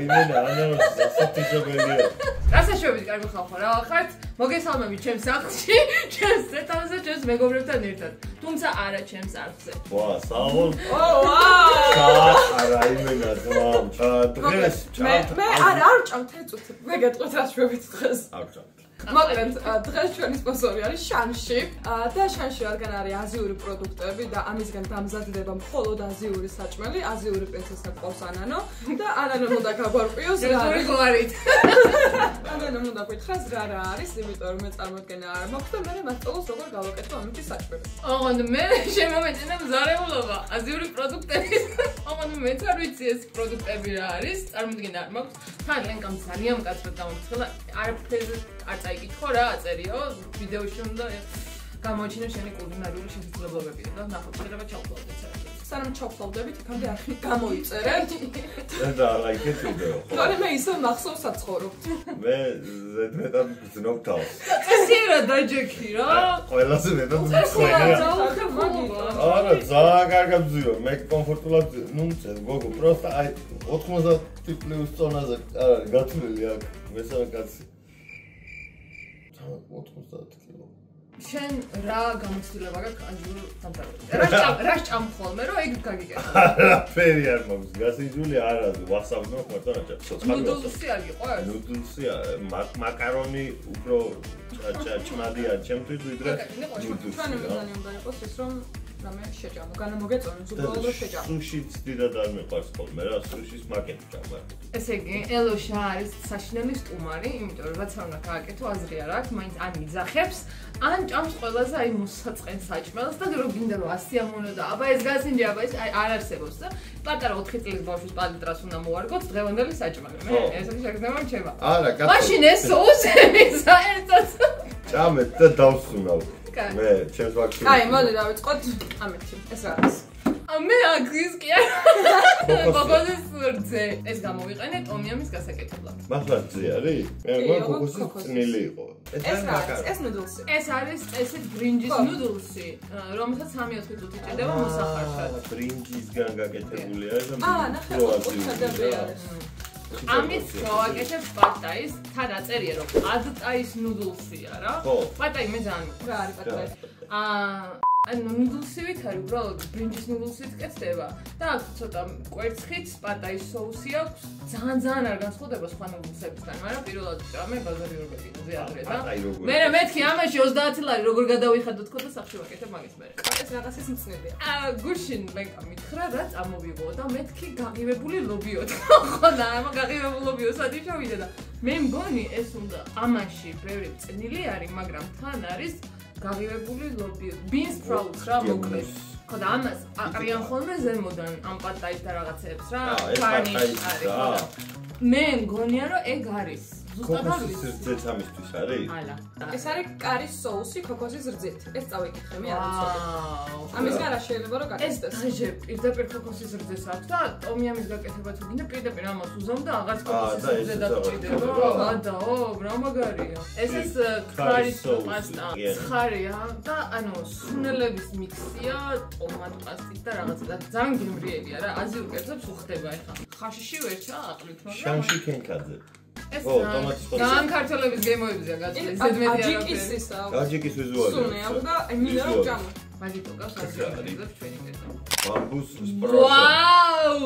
იმენა ანაუნსი სასათიშობელია. რასაშვებით კარგი ხალხო რა ხართ? მოგესალმებით ჩემს სახლში, ჩემს ზეთავზე, ჩემს მეგობრებთან ერთად. თუმცა არა ჩემს არხზე. ვა, საუბრ. ვაუ! არა იმენა ძმამ. დღეს მე არ ჭამთ ეწუთ. მე გეტყვით რა შვებით დღეს. არ ჭამთ. მოკლედ დღეს ჩვენი სპონსორი არის შანში და შანში რადგან არის აზიური პროდუქტები და ამისგან დამზადდება მხოლოდ აზიური საჭმელი, აზიური პრინცესა ყავს ანანო და ანანომ უნდა გაგვარკვიოს რა არის. ანანომ უნდა გითხრას რა არის, იმიტომ რომ მე წარმოდგენა არ მაქვს და მე მასწავლოს როგორ გავაკეთო ამითი საჭმელი. ოღონდ მე შემომეწინა მზარეულობა აზიური პროდუქტების. ოღონდ მეც არ ვიცი ეს პროდუქტები რა არის, წარმოდგენა არ მაქვს. თან ლენკამ ძალიან მკაცრად გამომცხელა, არაფერზე არ წაიკითხო რა აწერიო ვიდეოში უნდა გამოჩინო შენი კულინარიული შესაძლებლობები და ნახოთ შეიძლება ჩავფლავდეთ საერთოდ სანამ ჩავფლავდებით იქამდე არხი გამოიწერეთ და ლაიქეთ ვიდეო ხო თორემ მე ისე მახსოვს საცხოვრობ მე ზედმეტად გძნობ თავს წესი რა დაჯექი რა ყველაზე მეტად არა ძალიან კარგად ვზიო მე კომფორტულად ნუ წე გოგო პროსტა აი 90 პლუს წონაზე არა გათვლილი აქ მესამე კაცი 90 კილო. შენ რა გამოცდილება გაქვს აზიურ სამწარებლად? რა ჭამ ხოლმე რომ ეგ გაგიკეთო? არაფერი არ მაქვს. გასინჯული არა, ვასაბნო ხმარტანაჭა. ნუდლსი არ გიყვარს? ნუდლსი მაკარონი უფრო ჭმადია ჩემთვის ვიდრე ნუდლსი. ჩვენ ძალიან უნდა იყოს ის რომ რამე შეჭამო, განამოგეწონოს უბრალოდ რომ შეჭამო. სუშიც დიდად არ მეყვარს ხოლმე რა, სუშის მაკეტი ჭამარ. ესე იგი, ელოშა არის საშინელი სტუმარი, იმიტომ რომ რაც არ უნდა გააკეთო, აზრი არ აქვს, მაინც ან იძახებს, ან ჭამს ყველაზე აი მოსაწყენ საჭმელს და რომ გინდა რომ ასიამონო და აბა ეს გასინჯი, აბა ეს არ არსებობს და პატარა 4 წლის ბავშვის პალიტრას უნდა მოარგოთ დღევანდელი საჭმელი. მე ესეთი შეგრძნება რჩება. არა, კაცო. მაშინ ეს соусები საერთოდ ჭამეთ და დავსუნავ. მე ჩემს ვაქცინს. აი, მოდი დავიწყოთ ამეთი. ეს რა არის? მე აგის კი არა. კოკოსის სურძე. ეს გამოვიყენე ტომიამის გასაკეთებლად. მართლა ძე არის? მე მგონი კოკოსის წნილი იყო. ეს რა არის? ეს ნუდლსი. ეს არის წესით ბრინჯის ნუდლსი, რომელსაც 3-4 წუთი ჭირდება მოსახარშად. ბრინჯისგან გაკეთებულია და ნახე, ხუთადაბე არის. ამით გავაკეთებ პატაის, თან აწერია რომ პატაის ნუდლსია რა. პატაი მე ძალიან რა არის პატაი? ანუ ნუდლსივით არის უბრალოდ ბრინჯის ნუდლსით კეთდება და აქ ცოტა კვერცხით პატაის соуსი აქვს. ძალიან არ განსხვავდება სხვა ნუდლსებისგან, მაგრამ პირველად ჭამე ბაზარიურები ზეადრე და მე მეთქი ამაში 30 ლარი როგორ გადავიხადო თქო და სახში ვაკეთებ მაგის მე. ეს რაღაცის მწნებია. გუშინ მეკა მითხრა რა წამოვიღო და მეთქი გაღივებული ლობიო. ხო და ამ გაღივებული ლობიო სადი შევიდე და მე მგონი ეს უნდა ამაში ბევრი წნილი არის, მაგრამ თან არის გაღივებული ლობიო. bean sprouts რა მოკლედ. ხო და ამას აყრიან ხოლმე ზემოდან ამ პატაის და რაღაცებს რა. კარნიში არის ხო და მე მგონია რომ ეგ არის. ზუსტად არ ვიცი. კოკოსის რძეც ამისთვის არის? ალა. ეს არის კარის соуსი ქოქოსის რძით. ეს წავიკითხე მე არ ვიცოდი. ამისგან რა შეიძლება რომ გაკეთდეს? ეს დაჟე პირდაპირ ქოქოსის რძეს აქვს და ტომიამის გაკეთება თუ გინდა პირდაპირ ამას უზომ და აღარც ქოქოსის რძე დაგჭირდება. ადაო, რა მაგარია. ეს ქარის პასტა. ცხარია და ანუ სუნელების მიქსია, ტომატ პასტით და რაღაცა და ძალიან გემრიელია რა. აზიურ კერძებს უხდება ეხლა. ხაშიში ვერჩა აყრით, მაგრამ შანში კენკაძე. ეს ძალიან ქართველების გემოებზია გაწყვეტილი ზედმეტი არაფერი. აჯიკისისა. აჯიკის ვიზუალია. სუნეა და მინერალ ჭამო. მაგიტო გავს აზიურ კერძებს ჩვენი კერძო. ბამბუს სპროუტი. ვაუ!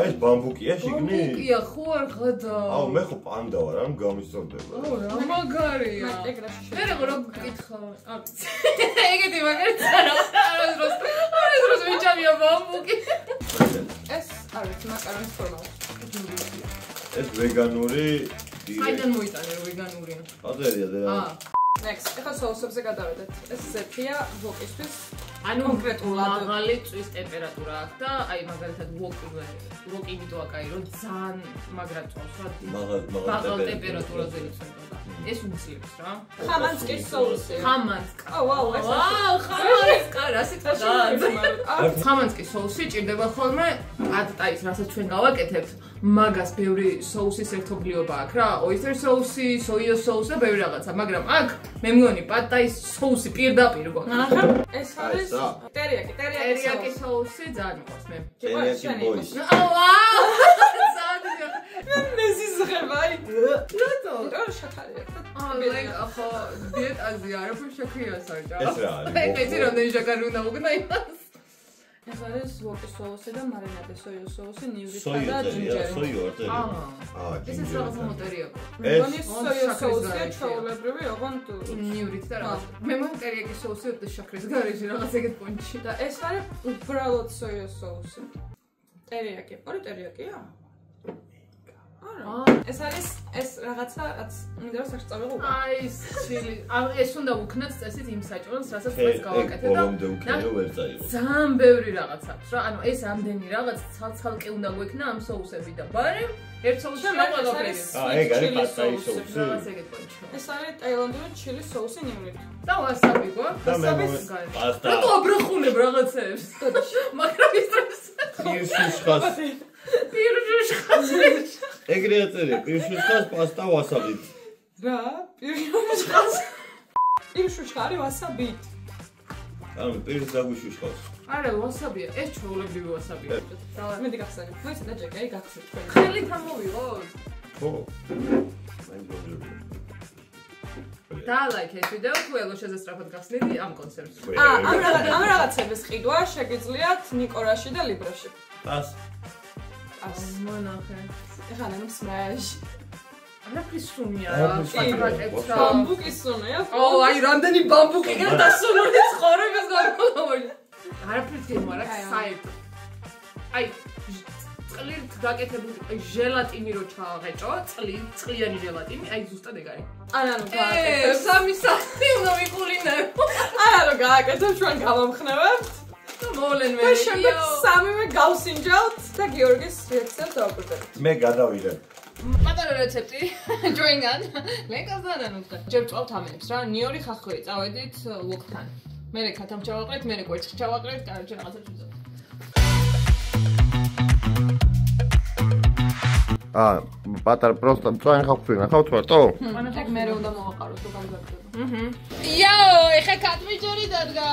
ეს ბამბუკია შიგნით? ბამბუკია ხო არ ღადა. მე ხო პანდა ვარ, ამ გამისწორდება. რა მაგარია. მე როგორ გკითხავ? ეგეთი მაგარია რა. არასდროს ვიჭამია ბამბუკი. ეს არის მაკარონის ფორმა. ეს ვეგანური საიდან მოიტანე რომ ვეგანურია? აზერია და next ეხლა соусებზე გადავედეთ. ეს ზეფია ვოკისთვის. ანუ კონკრეტულად მაღალი წვის ტემპერატურა აქვს და აი მაგალითად ვოკი იმიტომ აკაი რომ ძალიან მაგრად წავს რა. მაღალ ტემპერატურაზე იწვება. ეს უმცირებს რა. ხამანსკის соуსი. ხამანსკა. ვაუ, ეს ხამანსკა რა სიტყვაა? ხამანსკის соуსი ჭირდება ხოლმე პატაის, რასაც ჩვენ გავაკეთებთ. მაგას ბევრი соуსის ერთობლიობა აქვს რა. oyster соуსი, soya соуს და ბევრი რაღაცა, მაგრამ აქ მე მგონი პატაის соуსი პირდაპირ გვაქვს. ეს არის ტერიაკი соуსი ძალიან მიყვარს მე. ტერიაკი ბოის. ვაუ! მეზიზღება აი. რატო? შაქარია. ახო დიეტაზე არაფერ შაქრია საერთოდ. ეს რა არის? ეს რამდენი შაქარი უნდა მოგნა იმას? ეს არის ვოკი სოუსი და მარინადე სოიოს სოუსი, ნივრის და სოიო, ჯინჯერი. სოიო არ წერია. ეს ის რაღაც მოტერია. მეგონი სოიოს სოუსი ჩაოლებრივი, ოღონდ ნივრით და რაღაც. მე მომ ტერიაკის სოუსი და შაქრის გარეშე რაღაც ეგეთ პონჩი. და ეს არის უბრალოდ სოიოს სოუსი. ტერიაკი. ორი ტერიაკია? ეს არის ეს რაღაცა რაც მინდა რომ საშწავლო უკვე. აი ეს ჩილი. ეს უნდა ვუქნათ წესით იმ საჭმელს, რასაც დღეს გავაკეთე და ძალიან ბევრი რაღაც აქვს რა. ანუ ეს ამდენი რაღაც ცალ-ცალკე უნდა გვექნა ამ სოუსები და ბარემ ერთ სოუსში ყველაფერი. ეგ არის პასტაი სოუსი. რაღაც ეგეთ პონჩი. ეს არის ტაილანდური ჩილის სოუსი ნივრით. და ვასაბი გვაქვს. და მე პასტა. რატო აბრახუნებ რაღაცებს? მაგრამ ის დროს პირშუშხას. პირშუშხას. ეგრეა წერია, პირშუშხას პასტა ვასაბით. რა? პირშუშხას? პირშუშხარი ვასაბით. ანუ პირს დაგვიშუშხავს. არა, ვასაბია. ეს ჩვეულებრივი ვასაბია. მე გახსენებ. მოიცა და ჯეკი გახსენებ თქვენ. ხელით ამოვიღოთ. ხო. დალაიქეთ ვიდეო, თუ ელო შეზესწრაფოთ გახსნილი ამ კონცერტს. ამ რაღაცების ყიდვა შეგიძლიათ ნიკორაში და ლიბრაში. ას მონახე. ეხლა ნუ სმეშ. არაფრის სუნია რა, პატრაკებს რა. ბამბუკის სუნია. აი, რამდენი ბამბუკი გადასუნული ცხოვრების გამომავალი. არაფრის გემო არა, საერთოდ. აი, წყლით გაკეთებული ჟელატინი რო ჩააღეჭო, წყლიანი ჟელატინი, აი ზუსტად ეგ არის. ანუ გააკეთებ. სამი საათი უნდა ვიყულინებო. ანუ გააკეთებ ჩვენ გავამხნევებთ. მოვლენ მე. შემდეგ სამივე გავსინჯავთ და გიორგის რეცეპტს დავუკვირდებით. მე გადავიდე. პატარა რეცეპტი join-ან. ლენკასთან ანუხდა. ჯერ წავთ ამებს რა, ნიორი ხახვერი წავედით ლოკთან. მე ქათამ ჩავაყრეთ, მე კვერცხს ჩავაყრეთ, კარგი რაღაცა ვიზოთ. პატარ პროსტა წვენ ხავხი ნახავთ მარტო? ეგ მე უნდა მოვაყარო თუ გამიგებდება. იაო, ეხა კატმიჯორი დადგა.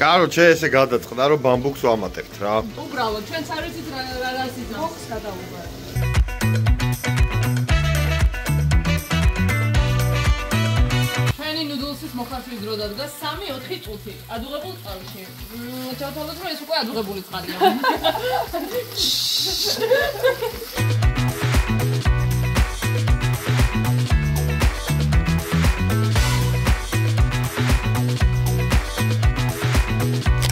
კაროჩე ესე გადაწყდა რომ ბამბუქს ვამატებთ რა. უბრალოდ ჩვენც არ ვიცით რა სიზმარს. ბოქს გადავუღე. ჩვენი ნუდლსის მოხარშვის დრო დადგა 3-4 წუთი ადუღებულ წყალში. ჩავთვალოთ რომ ეს უკვე ადუღებული წყალია.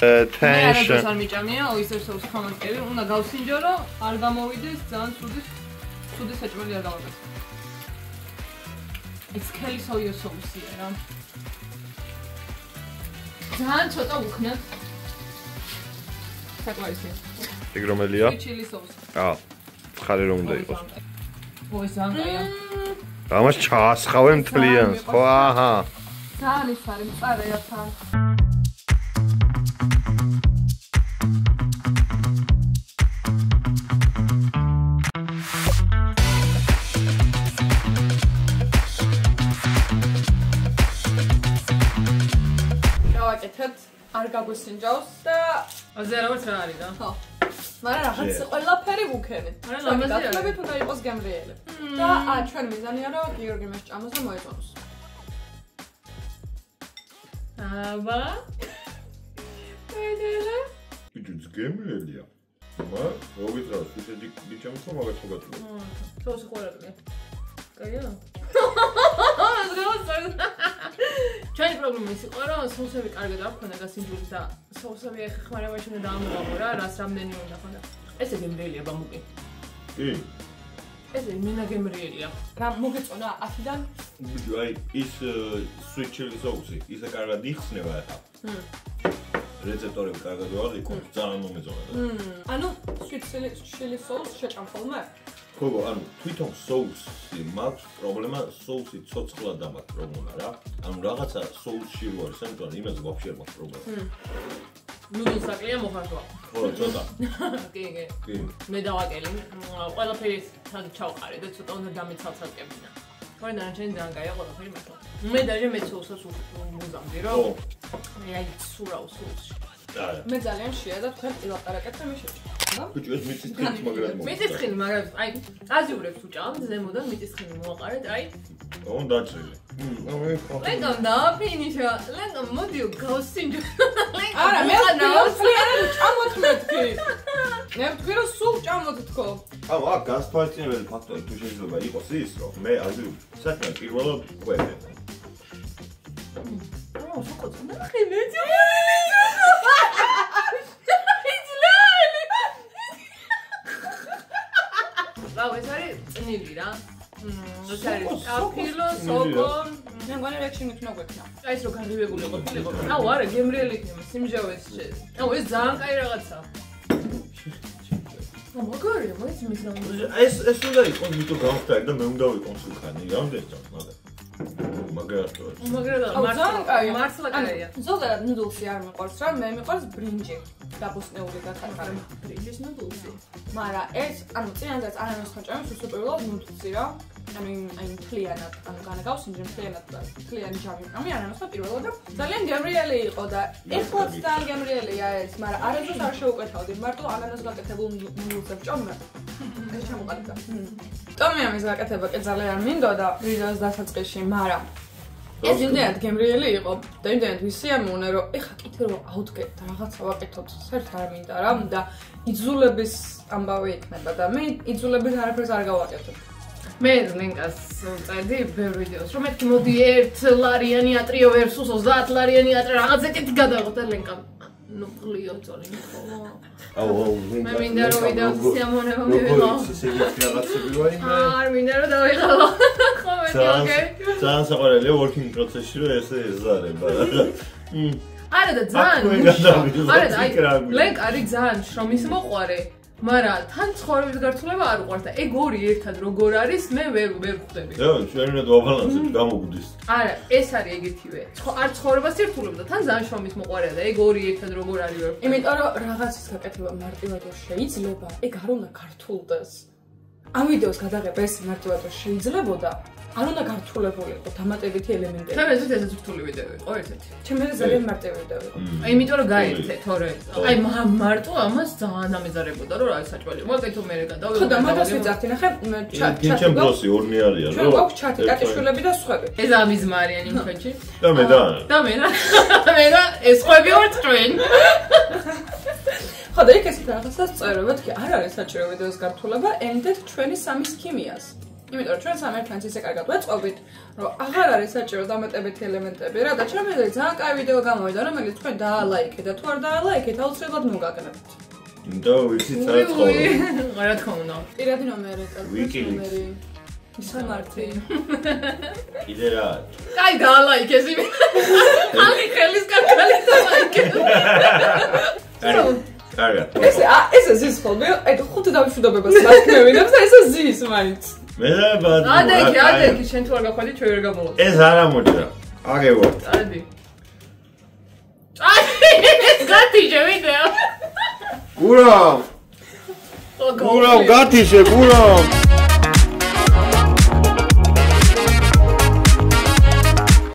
Tension. არ მიჭამია ოისტერ სოუსი ხამანკები, უნდა გავსინჯო რომ არ გამოვიდეს ძალიან ცუდი საჭმელი არ გავაკეთო. ეს ქელი სოიო სოუსია რა. ძალიან ცოტა ვუქნათ. საკმარისია. ეგ რომელია? ჩილი სოუსი. ცხარე რომ უნდა იყოს. ой, ძალიან კაია. ამას ჩაასხავენ მთლიანს, ხო? აჰა. ძალიან ის არის მწარეა თან. არ გაგვისინჯავს და აზე რაღაც რა არის რა? ხო. მაგრამ რაღაც ყველაფერი ვუქენით. მაგრამ ლამაზია. დათმობით უნდა იყოს გემრიელი. და ჩვენ მიზანია რომ გიორგი მოსჭამოს და მოეწონოს. აბა. ვიდელა? ბიჭუც გემრიელია. მოგიწევს ისეთი ბიჭამს რომ მაგათ მოგაწევ. სოუსი ყურადღება. კაია? ჩვენი პრობლემა ის იყო რომ სოუსები კარგად არ ქონდა გასინჯული და სოუსები ახლა ხმარებაში უნდა დაამოღო რა, რას რამდენი უნდა ხონდა. ესე გემრიელია ბამბუკი. კი. ესე მინა გემრიელია. რა მოგეწონა 10-დან? ბიჭო, აი ის sweet chili სოუსი, ისე კარგად იხსნება ახლა. რეცეპტორები კარგად ვიყო, ძალიან მომეწონა. ანუ sweet chili სოუსი შეჭამ ხოლმე? ხო, ანუ თვითონ სოუსი მაქვს პრობლემა, სოუსი ცოცხლად დამაქვს პრობლემა რა. ანუ რაღაცა სოუსში რო არის, ამიტომ იმას ვაფშე არ მაქვს პრობლემა. ნუდლს აკლია მოხარშვა. ხო, ცოტა. კი. კი. მე დავაკელი. ყველაფერი თან ჩავყარე და ცოტა უნდა დამეცალცალკებინა. ხორი დანარჩენი ძალიან კაია ყველაფერი მართლა. მე დაჟე მე სოუსს უზამდი რომ. მე აი სურავ სოუსში. მე ძალიან შეა და თქვენ ილაპარაკეთ და მე შეჭამ. ბიჭო ეს მიწისქილი მაგრამ მიწისქილი მაგრამ აი აზიურებს უჭამთ ზემოდან მიწისქილი მოვაყარეთ აი ოღონდ დაჭრილი. ლენგამ დააფინიშა ლენგამ მოდიო გავსინჯო არა მე ძალიან ჭამოთ მეთქი. მე ვთქვი რომ სულ ჭამოთ თქო. აუ აქ გასფართინებელი ფაქტორი თუ შეიძლება იყოს ის რომ მე აზიურ საქმე პირველად ყვები. სოკოც ნახე მე ვაუ ეს არის წნილი რა ეს არის აფილო სოკო მე მგონი რეაქცია იქნება გვექნა აი ეს რო განრივებული ყოფილიყო აუ არა გემრიელი იქნება სიმჟავეს შეს აუ ეს ძალიან კაი რაღაცა მაგარია მოიც მისნა ეს უნდა იყოს მითო გავხდარი და მე უნდა ვიყო სულხანი რამდენი წამს მაგრამ მართლა კაია ზოგადად ნუდლსი არ მიყვარს რა მე მიყვარს ბრინჯი დაბოსნეული გაქარხარი ბრინჯის ნუდლსი მაგრამ ეს ანუ წინანდაც ანანოს ხაჭამს უპირველად ნუდლსი რა ანუ აი მთლიანად ანუ განაგავს ინჯერ მთლიანად მთლიანი ჯამი ამი ანანოსმა პირველად და ძალიან გემრიელი იყო და ეხლაც ძალიან გემრიელია ეს მაგრამ არასდროს არ შეუკეთავდი მარტო ანანოს გაკეთებულ ნუდლს ვჭამდა ეს ჩამოყალიბდა ტომიამის გაკეთება კი ძალიან მინდო და ვიდეოს დასაწყისში მაგრამ ეს იმდენად გემრიელი იყო და იმდენად ვისიამოვნე რომ ეხა კიდე რომ ავდგეთ და რაღაცა ვაკეთოთ საერთოდ არ მინდა რა და იძულების ამბავი იქნება და მე იძულების არაფერს არ გავაკეთებ მე ლენკას წადი ბევრ ვიდეოს რომ მეთქი მოდი 1 ლარიანი ატრიო versus 30 ლარიანი ატრი რაღაც ეკეთი გადავიღოთ და ლენკა ნუ ყლიო წოლი ხოლო აუ მე მინდა რომ ვიდეოს სიამოვნება მივიღო ისე რაღაცები ვაი არ მინდა რომ დავიღალო ხო მე ოკეი ძალიან საყვარელია working process-ში რომ ესე ეზარება არა და ძალიან არა და აი ლენკ არის ძალიან შრომის მოყვარე მაგრამ თან ცხოვრების გართულება არ უყვარს და ეგ ორი ერთად როგორ არის მე ვერ ხვდები. რა, შეიძლება დავაბალანსებ გამოგვდის. არა, ეს არის ეგეთივე. არ ცხოვრებას ერთულებ და თან ძალიან შრომის მოყვარეა და ეგ ორი ერთად როგორ არის ვერ ხვდები. იმიტომ რომ რაღაცის გაკეთება მარტივად შეიძლება, ეგ არ უნდა გართულდეს. ამ ვიდეოს გადაღება ეს მარტივად შეიძლებოდა. არ უნდა გართულებულიყო დამატებითი ელემენტები. ჩემ ესეც ესეც რთული ვიდეო იყო ერთ-ერთი. ჩემ ეს ძალიან მარტივი ვიდეო იყო. აი იმიტომ რომ გაერთე თორე. აი მარტო ამას ძალიან ამეზარებოდა რომ რა საჭმელი. მოკეთო მე გადავიღო. ხო და მაგას ვიძახდი ნახე ჩატი. ჩემ ბლოსი ორნი არიან რომ გვაქვს ჩატი, კატიშვილები და სხვები. ეს ამის მარიანი იმხეთში. და მე და მე რა ეს ხვები ვარ თქვენ. ხო და იქ ესეთ რაღაცას წერობთ კი არ არის საჭირო ვიდეოს გართულება ენდეთ ჩვენი სამის ქიმიას. იმიტომ რომ ჩვენ სამერთანს ისე კარგად ვეწყობით, რომ აღარ არის საჭირო დამატებითი ელემენტები რა და ჩემზე ძალიან კაი ვიდეო გამოვიდა, რომელიც თქვენ დაალაიქეთ და თუ არ დაალაიქეთ, აუცილებლად მოგაგნებთ. და ვიცით რა ცხოვრობ. რა თქმა უნდა. პირადი ნომერი, ნომერი. ისამართი. კიდე რა? კაი დაალაიქეს იმი. ხალი ხელის კარგალი დაალაიქე. კარგად. ეს ზის ხოლმე, აი ხუთი დამშვიდობებას მაქნევინებს და ეს ზის მაინც. მე რა ბად. ადექი, შენ თუ არ გახვედი, ჩვენ ვერ გამოვაქვს. ეს არა მოჭრა. აგევარ. ადი. გათიშე ვიდეო. გურამ. გურამ გათიშე, გურამ.